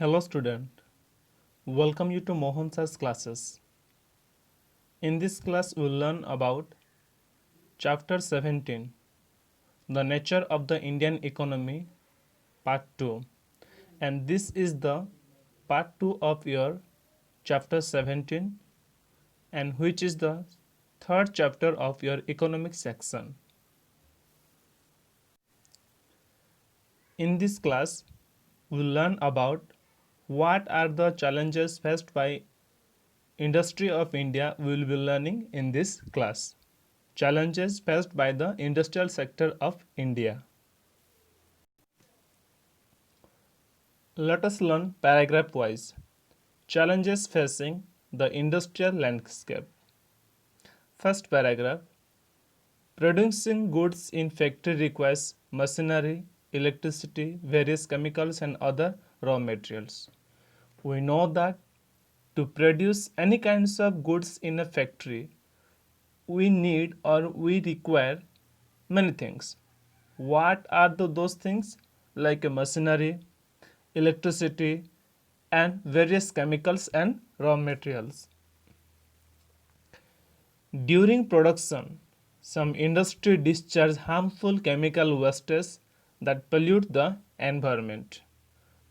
Hello student, welcome you to Mohan Sir's classes. In this class we will learn about chapter 17, the nature of the Indian economy, part 2. And this is the part 2 of your chapter 17 and which is the third chapter of your economic section. In this class we will learn about what are the challenges faced by industry of India. We will be learning in this class. Challenges faced by the industrial sector of India. Let us learn paragraph wise. Challenges facing the industrial landscape. First paragraph. Producing goods in factory requires machinery, electricity, various chemicals and other raw materials. We know that to produce any kinds of goods in a factory, we need or we require many things. What are those things? Like a machinery, electricity, and various chemicals and raw materials. During production, some industry discharge harmful chemical wastes that pollute the environment.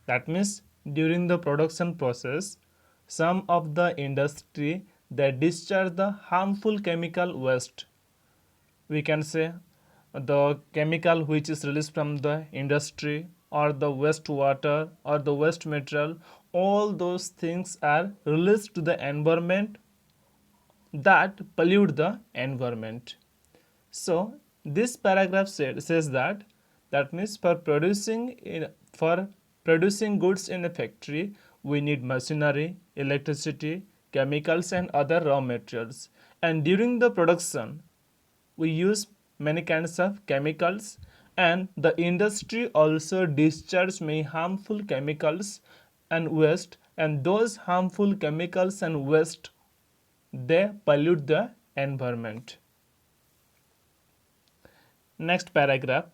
That means during the production process, some of the industry they discharge the harmful chemical waste. We can say the chemical which is released from the industry or the wastewater or the waste material, all those things are released to the environment that pollute the environment. So this paragraph says that means for producing goods in a factory we need machinery, electricity, chemicals and other raw materials, and during the production we use many kinds of chemicals, and the industry also discharge many harmful chemicals and waste, and those harmful chemicals and waste they pollute the environment. Next paragraph.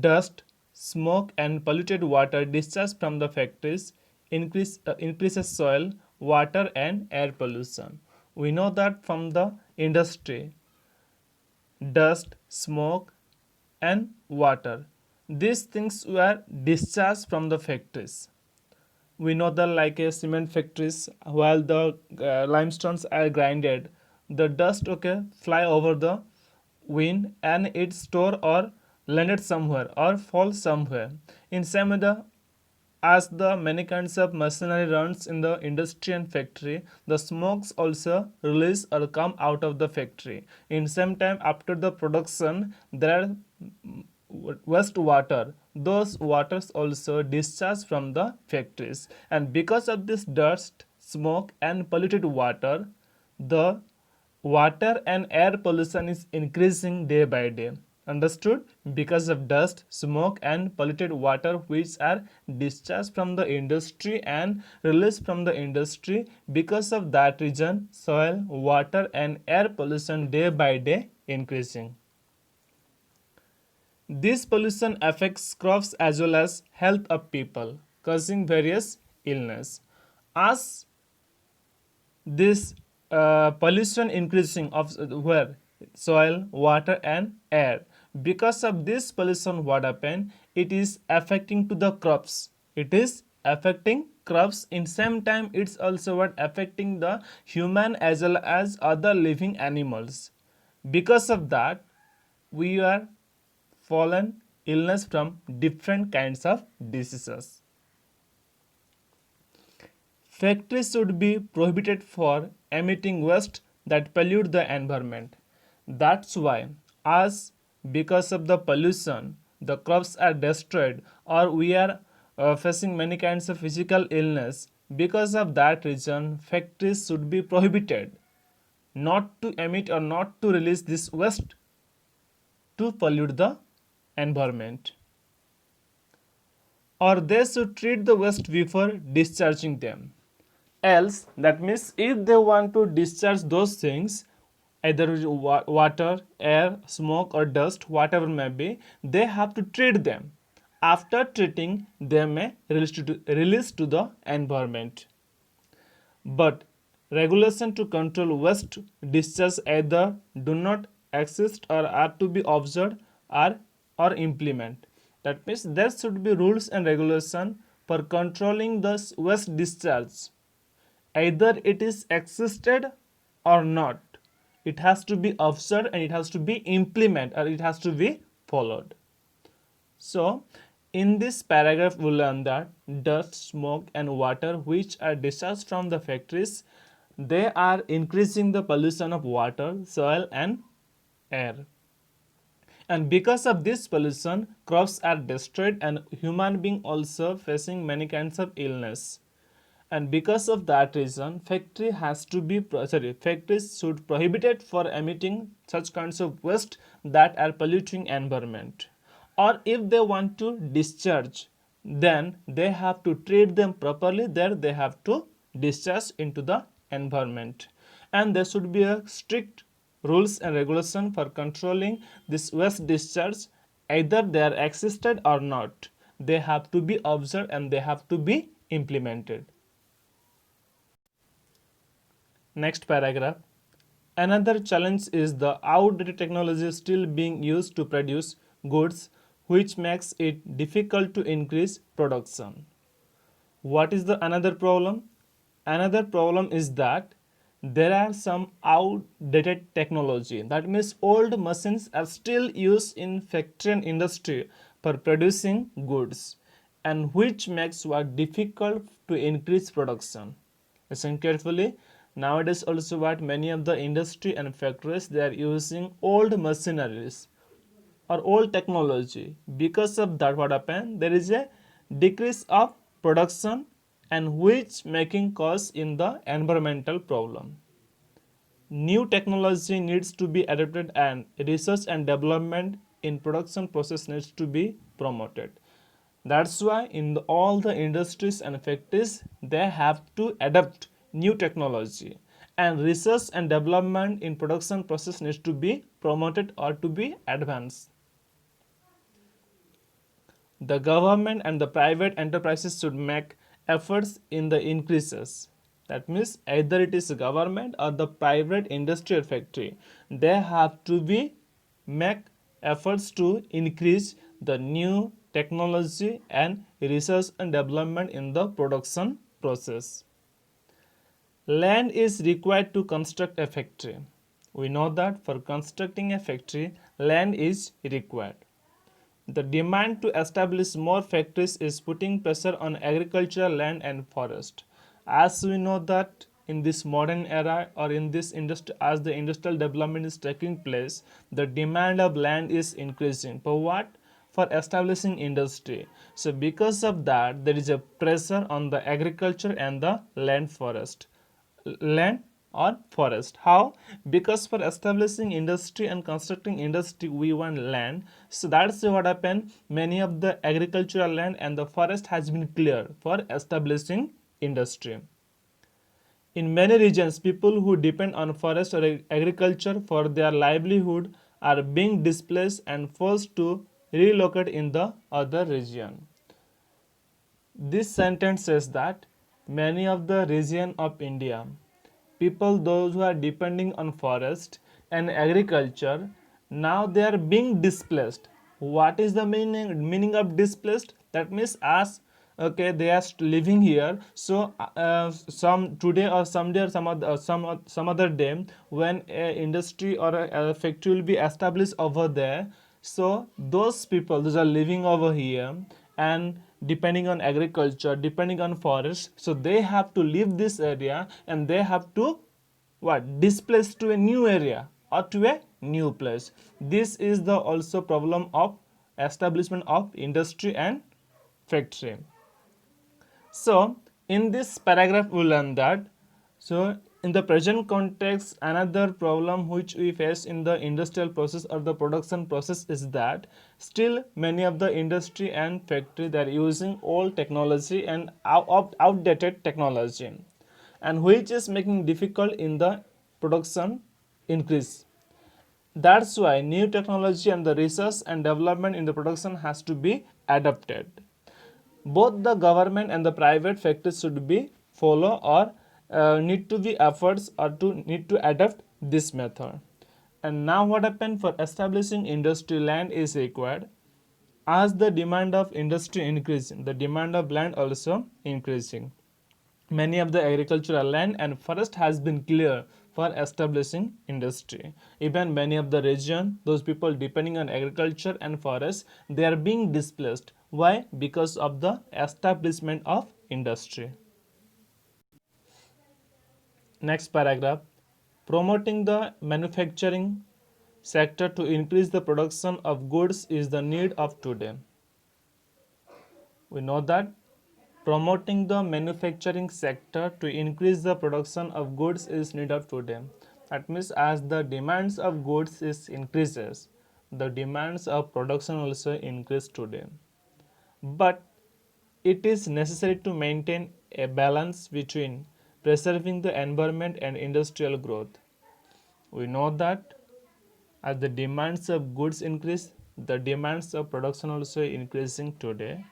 Dust, smoke and polluted water discharged from the factories increases soil, water and air pollution. We know that from the industry, dust, smoke and water, these things were discharged from the factories. We know that like a cement factories, while the limestones are grinded, the dust fly over the wind and it store or landed somewhere or fall somewhere. In same way, as the many kinds of machinery runs in the industry and factory, the smokes also release or come out of the factory. In same time, after the production, there are wastewater. Those waters also discharge from the factories, and because of this dust, smoke and polluted water, the water and air pollution is increasing day by day. Understood? Because of dust, smoke and polluted water which are discharged from the industry and released from the industry, because of that reason soil, water and air pollution day by day increasing. This pollution affects crops as well as health of people, causing various illness. As this pollution increasing of where soil, water and air, because of this pollution what happen, it is affecting to the crops. It is affecting crops. In same time it's also what affecting the human as well as other living animals. Because of that we are fallen illness from different kinds of diseases. Factories should be prohibited for emitting waste that pollute the environment. That's why, as because of the pollution, the crops are destroyed or we are facing many kinds of physical illness. Because of that reason, factories should be prohibited not to emit or not to release this waste to pollute the environment, or they should treat the waste before discharging them. Else, that means if they want to discharge those things, either water, air, smoke or dust, whatever may be, they have to treat them. After treating, they may release to the environment. But regulation to control waste discharge either do not exist or are to be observed or implement. That means there should be rules and regulation for controlling the waste discharge. Either it is existed or not. It has to be observed and it has to be implemented or it has to be followed. So, in this paragraph, we learn that dust, smoke, and water, which are discharged from the factories, they are increasing the pollution of water, soil, and air. And because of this pollution, crops are destroyed, and human being also facing many kinds of illness. And because of that reason, factories should prohibited for emitting such kinds of waste that are polluting environment. Or if they want to discharge, then they have to treat them properly. There they have to discharge into the environment. And there should be a strict rules and regulation for controlling this waste discharge. Either they are existed or not, they have to be observed and they have to be implemented. Next paragraph. Another challenge is the outdated technology still being used to produce goods, which makes it difficult to increase production. What is the another problem? Another problem is that there are some outdated technology. That means old machines are still used in factory and industry for producing goods, and which makes work difficult to increase production. Listen carefully. Nowadays also what many of the industry and factories, they are using old machineries or old technology. Because of that, what happened? There is a decrease of production, and which making cause in the environmental problem. New technology needs to be adopted and research and development in production process needs to be promoted. That's why in all the industries and factories, they have to adopt new technology, and research and development in production process needs to be promoted or to be advanced. The government and the private enterprises should make efforts in the increases. That means either it is government or the private industry or factory, they have to be make efforts to increase the new technology and research and development in the production process. Land is required to construct a factory. We know that for constructing a factory, land is required. The demand to establish more factories is putting pressure on agricultural land and forest. As we know that in this modern era or in this industry, as the industrial development is taking place, the demand of land is increasing. For what? For establishing industry. So because of that, there is a pressure on the agriculture and the land or forest. How? Because for establishing industry and constructing industry, we want land. So that's what happened. Many of the agricultural land and the forest has been cleared for establishing industry. In many regions, people who depend on forest or agriculture for their livelihood are being displaced and forced to relocate in the other region. This sentence says that many of the region of India, people those who are depending on forest and agriculture, now they are being displaced. What is the meaning of displaced? That means as okay, they are living here, so some today or someday or some other day, when a industry or a factory will be established over there, so those people those are living over here and depending on agriculture, depending on forest, so they have to leave this area and they have to what, displaced to a new area or to a new place. This is the also problem of establishment of industry and factory. So in this paragraph we learn that, so in the present context, another problem which we face in the industrial process or the production process is that still many of the industry and factory, they are using old technology and outdated technology, and which is making difficult in the production increase. That's why new technology and the research and development in the production has to be adopted. Both the government and the private sectors should be follow or need to be efforts or to need to adopt this method. And now what happened for establishing industry land is required. As the demand of industry increasing, the demand of land also increasing. Many of the agricultural land and forest has been cleared for establishing industry. Even many of the region, those people depending on agriculture and forest, they are being displaced. Why? Because of the establishment of industry. Next paragraph. Promoting the manufacturing sector to increase the production of goods is the need of today. We know that promoting the manufacturing sector to increase the production of goods is need of today. That means as the demands of goods is increases, the demands of production also increase today. But it is necessary to maintain a balance between preserving the environment and industrial growth. We know that as the demands of goods increase, the demands of production also increasing today.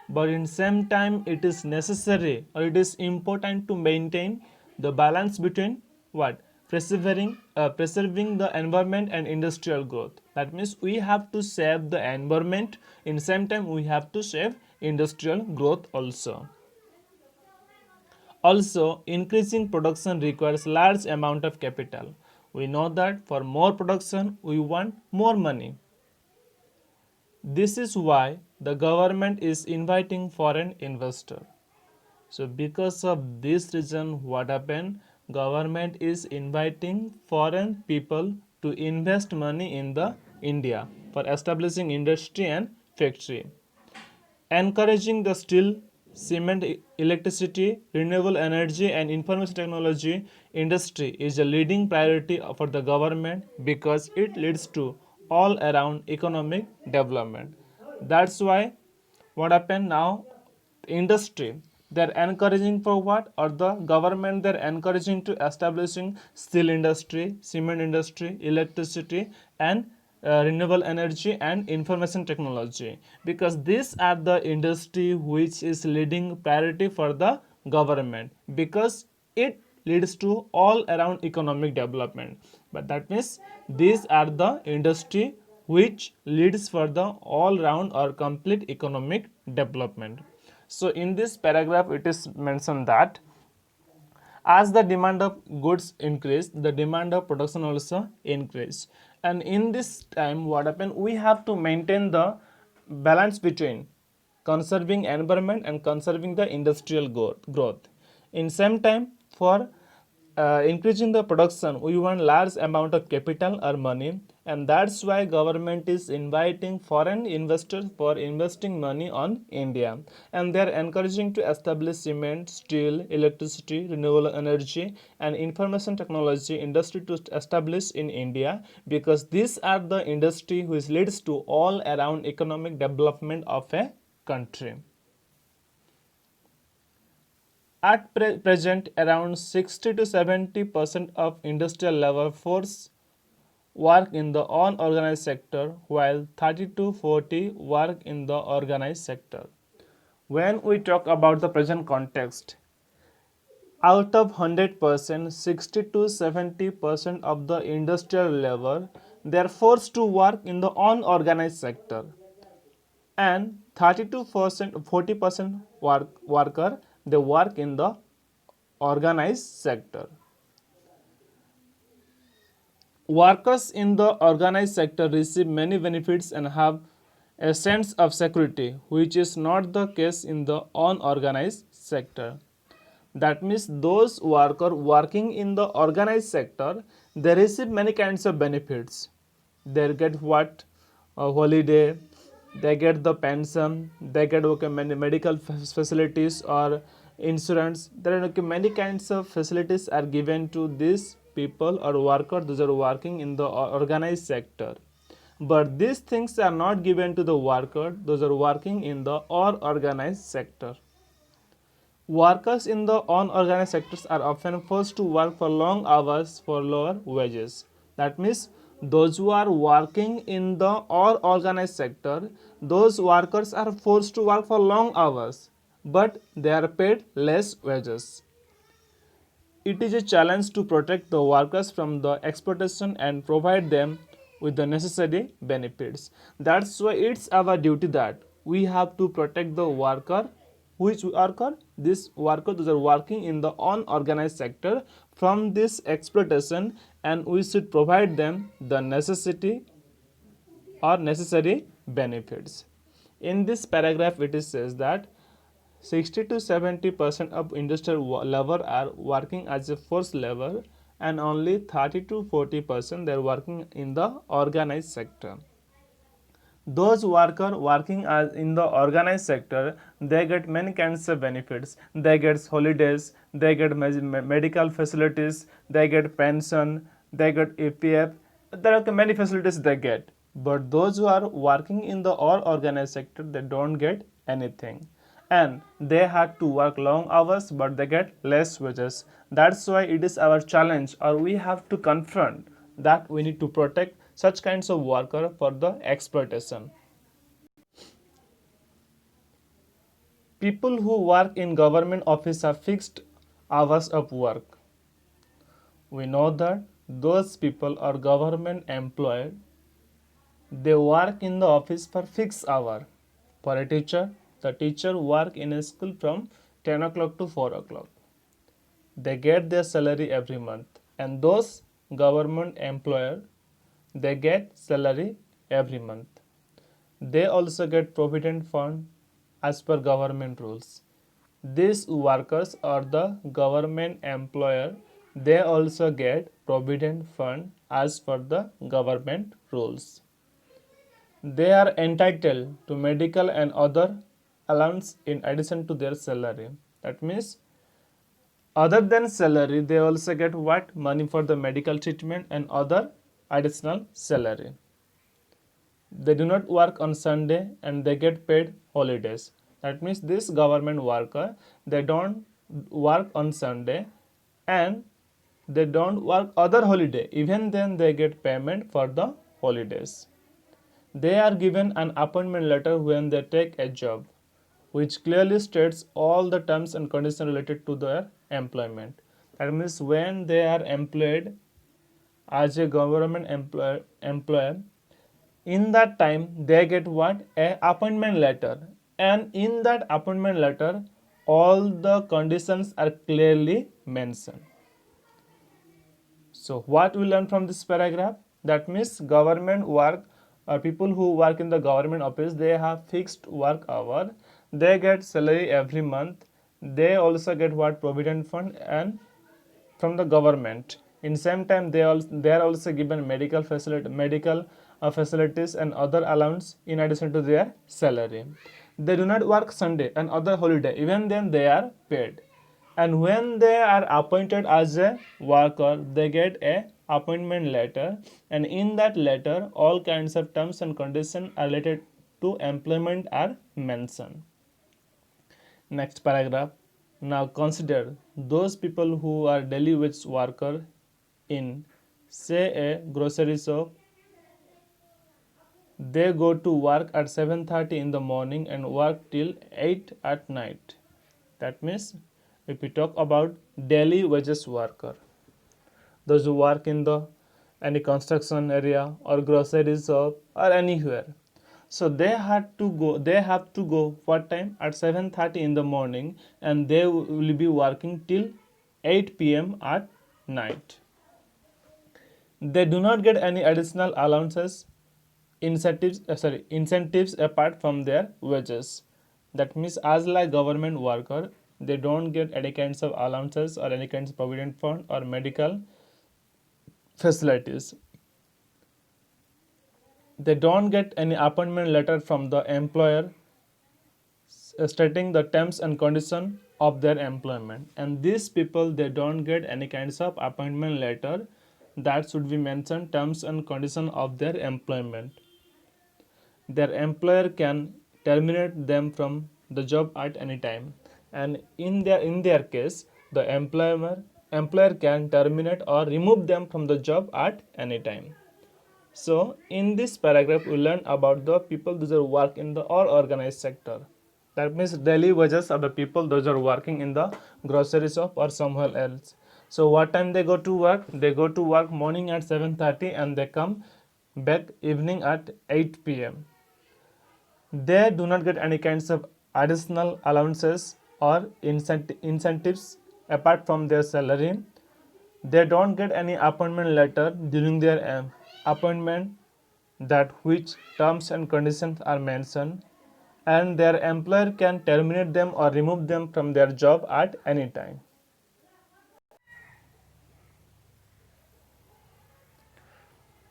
But in same time, it is necessary or it is important to maintain the balance between what? Preserving the environment and industrial growth. That means we have to save the environment. In same time, we have to save industrial growth also. Also, increasing production requires large amount of capital. We know that for more production, we want more money. This is why the government is inviting foreign investor. So because of this reason, what happened? Government is inviting foreign people to invest money in the India for establishing industry and factory. Encouraging the steel, cement, electricity, renewable energy and information technology industry is a leading priority for the government because it leads to all around economic development. That's why what happened now, industry they're encouraging for what, or the government they're encouraging to establishing steel industry, cement industry, electricity and renewable energy and information technology, because these are the industry which is leading priority for the government because it leads to all around economic development. But that means these are the industry which leads for the all round or complete economic development. So in this paragraph it is mentioned that as the demand of goods increase, the demand of production also increase. And in this time what happen, we have to maintain the balance between conserving environment and conserving the industrial growth. In same time, for increasing the production, we want large amount of capital or money, and that's why government is inviting foreign investors for investing money on India, and they are encouraging to establish cement, steel, electricity, renewable energy and information technology industry to establish in India, because these are the industry which leads to all around economic development of a country. At present, around 60 to 70% of industrial labor force work in the unorganized sector, while 30 to 40 work in the organized sector. When we talk about the present context, out of 100%, 60 to 70% of the industrial labor they are forced to work in the unorganized sector, and 30 to 40% worker they work in the organized sector. Workers in the organized sector receive many benefits and have a sense of security, which is not the case in the unorganized sector. That means those workers working in the organized sector, they receive many kinds of benefits. They get what? A holiday, they get the pension, they get many medical facilities or insurance. There are many kinds of facilities are given to these people or workers those are working in the organized sector. But these things are not given to the worker those are working in the unorganized sector. Workers in the unorganized sectors are often forced to work for long hours for lower wages. That means Those who are working in the or organized sector, those workers are forced to work for long hours, but they are paid less wages. It is a challenge to protect the workers from the exploitation and provide them with the necessary benefits. That's why it's our duty that we have to protect the worker. Which worker? This worker those are working in the unorganized sector from this exploitation, and we should provide them the necessary benefits. In this paragraph, it is says that 60 to 70% of industrial labor are working as a forced labor, and only 30 to 40% they are working in the organized sector. Those workers working as in the organized sector, they get many kinds of benefits. They get holidays, they get medical facilities, they get pension, they get EPF. There are many facilities they get. But those who are working in the all organized sector, they don't get anything, and they had to work long hours, but they get less wages. That's why it is our challenge, or we have to confront that we need to protect such kinds of worker for the exploitation. People who work in government office have fixed hours of work. We know that those people are government employed. They work in the office for fixed hour. For a teacher, the teacher work in a school from 10 o'clock to 4 o'clock. They get their salary every month, and those government employer, they get salary every month. They also get provident fund as per government rules. These workers or the government employer, they also get provident fund as per the government rules. They are entitled to medical and other allowance in addition to their salary. That means other than salary, they also get what? Money for the medical treatment and other additional salary. They do not work on Sunday and they get paid holidays. That means this government worker, they don't work on Sunday and they don't work other holiday. Even then they get payment for the holidays. They are given an appointment letter when they take a job, which clearly states all the terms and conditions related to their employment. That means when they are employed as a government employer, in that time they get what? A appointment letter, and in that appointment letter all the conditions are clearly mentioned. So what we learn from this paragraph? That means government work or people who work in the government office, they have fixed work hour, they get salary every month, they also get what? Provident fund and from the government. In same time they are also given medical facilities and other allowance in addition to their salary. They do not work Sunday and other holiday, even then they are paid. And when they are appointed as a worker, they get a appointment letter, and in that letter all kinds of terms and conditions related to employment are mentioned. Next paragraph. Now consider those people who are daily wage worker in, say, a grocery shop. They go to work at 7:30 in the morning and work till 8 at night. That means if we talk about daily wages worker, those who work in the any construction area or grocery shop or anywhere, so they have to go what time? At 7:30 in the morning, and they will be working till 8 p.m. at night. They do not get any additional allowances, incentives apart from their wages. That means as like government worker, they don't get any kinds of allowances or any kinds of provident fund or medical facilities. They don't get any appointment letter from the employer stating the terms and condition of their employment, and these people, they don't get any kinds of appointment letter that should be mentioned terms and condition of their employment. Their employer can terminate them from the job at any time, and in their case the employer can terminate or remove them from the job at any time. So in this paragraph, we learn about the people those who work in the all organized sector. That means daily wages of the people those are working in the grocery shop or somewhere else. So what time they go to work? They go to work morning at 7:30 and they come back evening at 8 p.m. They do not get any kinds of additional allowances or incentives apart from their salary. They don't get any appointment letter during their appointment that which terms and conditions are mentioned, and their employer can terminate them or remove them from their job at any time.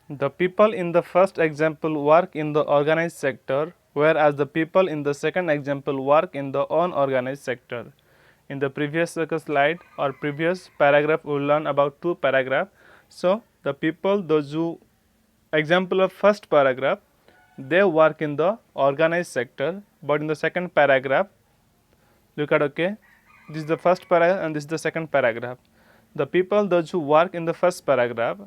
The people in the first example work in the organized sector, whereas the people in the second example work in the unorganized sector. In the previous slide or previous paragraph, we learn about two paragraphs. So, the people, those who example of first paragraph, they work in the organized sector, but in the second paragraph, look at okay, this is the first paragraph and this is the second paragraph. The people those who work in the first paragraph,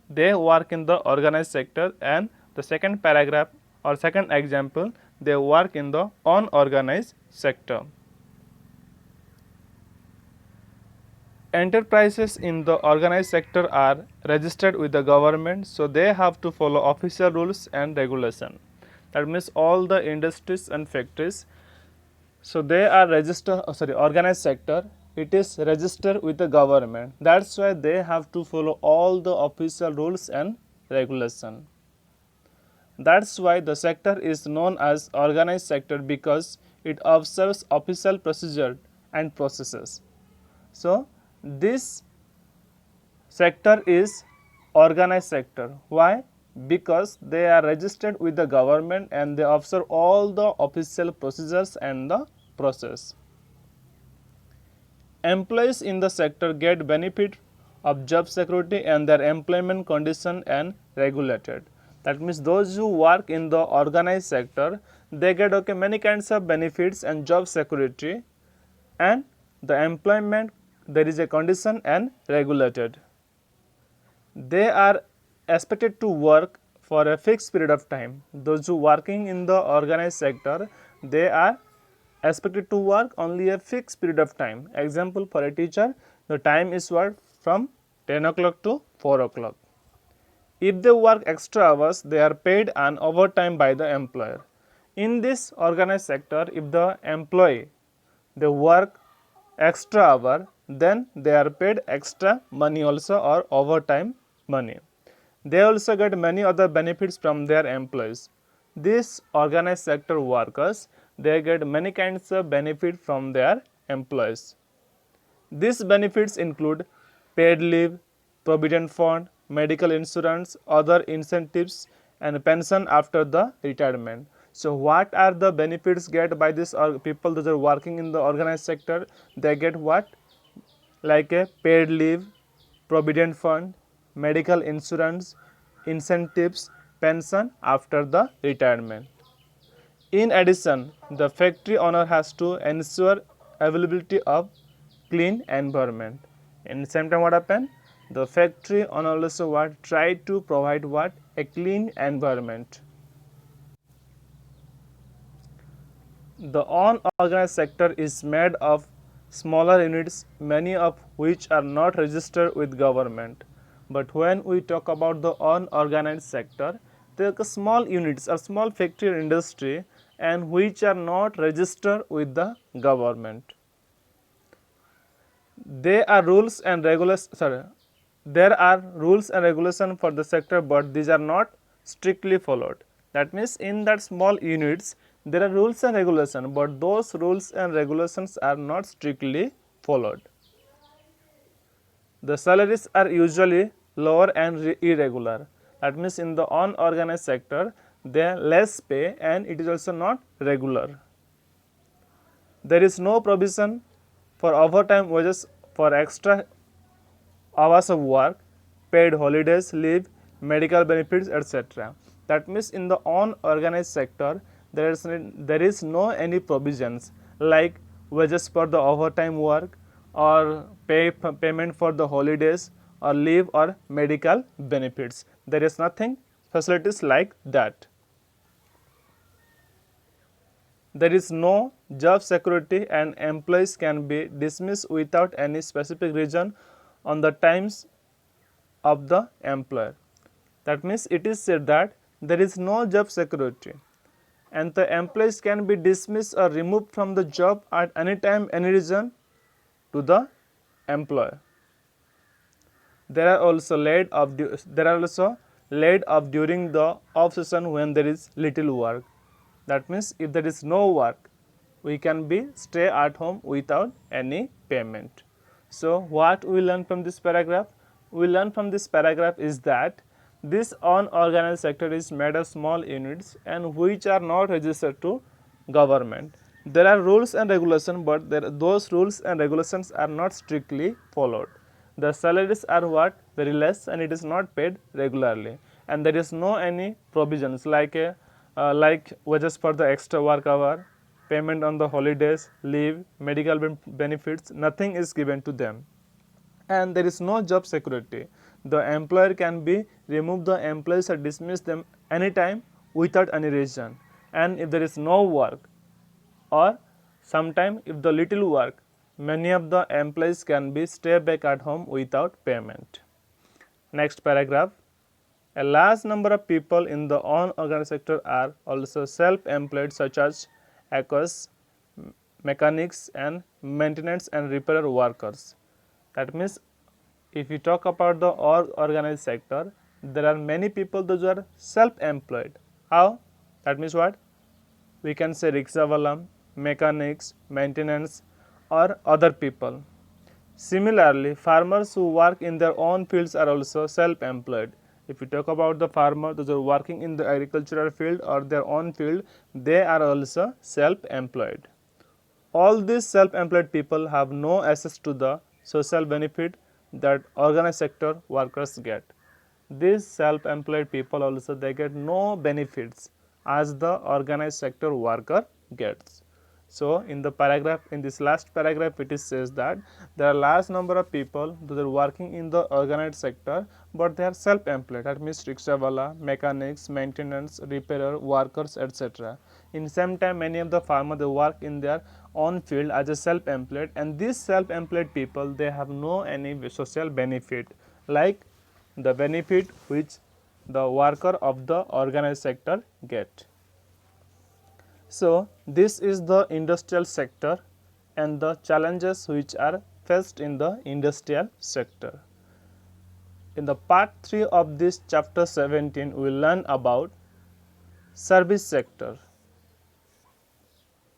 they work in the organized sector, and the second paragraph or second example, they work in the unorganized sector. Enterprises in the organized sector are registered with the government, so they have to follow official rules and regulation. That means all the industries and factories, so they are registered, organized sector, it is registered with the government. That's why they have to follow all the official rules and regulation. That's why the sector is known as organized sector, because it observes official procedure and processes. So this sector is organized sector. Why? Because they are registered with the government and they observe all the official procedures and the process. Employees in the sector get benefit of job security and their employment condition and regulated. That means those who work in the organized sector, they get okay many kinds of benefits and job security, and the employment, there is a condition and regulated. They are expected to work for a fixed period of time. Those who working in the organized sector, they are expected to work only a fixed period of time. Example, for a teacher, the time is work from 10 o'clock to 4 o'clock. If they work extra hours, they are paid an overtime by the employer. In this organized sector, if the employee, they work extra hour, then they are paid extra money also or overtime money. They also get many other benefits from their employees. These organized sector workers, they get many kinds of benefit from their employees. These benefits include paid leave, provident fund, medical insurance, other incentives, and pension after the retirement. So what are the benefits get by these people that are working in the organized sector? They get what? Like a paid leave, provident fund, medical insurance, incentives, pension after the retirement. In addition, the factory owner has to ensure availability of clean environment. In the same time, what happen? The factory owner also what? Try to provide what? A clean environment. The unorganized sector is made of smaller units, many of which are not registered with government. But when we talk about the unorganized sector, there are small units or small factory or industry and which are not registered with the government. There are rules and regulations for the sector, but these are not strictly followed. That means in that small units there are rules and regulations, but those rules and regulations are not strictly followed. The salaries are usually lower and irregular. That means in the unorganized sector they are less pay and it is also not regular. There is no provision for overtime wages for extra hours of work, paid holidays, leave, medical benefits, etc. That means in the unorganized sector there is no any provisions like wages for the overtime work or payment for the holidays or leave or medical benefits. There is nothing facilities like that. There is no job security and employees can be dismissed without any specific reason on the times of the employer. That means it is said that there is no job security and the employees can be dismissed or removed from the job at any time, any reason to the employer. There are also laid off during the off season when there is little work. That means if there is no work, we can be stay at home without any payment. So what we learn from this paragraph? We learn from this paragraph is that this unorganized sector is made of small units and which are not registered to government. There are rules and regulations, but those rules and regulations are not strictly followed. The salaries are what? Very less and it is not paid regularly, and there is no any provisions like wages for the extra work hour, payment on the holidays, leave, medical benefits, nothing is given to them. And there is no job security. The employer can be remove the employees or dismiss them anytime without any reason. And if there is no work or sometime if the little work, many of the employees can be stay back at home without payment. Next paragraph. A large number of people in the unorganized sector are also self-employed, such as hawkers, mechanics and maintenance and repair workers. That means if you talk about the organized sector, there are many people those who are self-employed. How? That means what? We can say rickshaw, mechanics, maintenance or other people. Similarly, farmers who work in their own fields are also self-employed. If you talk about the farmer, those who are working in the agricultural field or their own field, they are also self-employed. All these self-employed people have no access to the social benefit that organized sector workers get. These self-employed people also they get no benefits as the organized sector worker gets. So in the paragraph, in this last paragraph, it is says that there are large number of people that are working in the organized sector, but they are self-employed. That means rickshaw, mechanics, maintenance, repairer, workers, etc. In same time, many of the farmers they work in their own field as a self-employed, and these self-employed people they have no any social benefit like the benefit which the worker of the organized sector get. So this is the industrial sector and the challenges which are faced in the industrial sector. In the part 3 of this chapter 17, we will learn about service sector.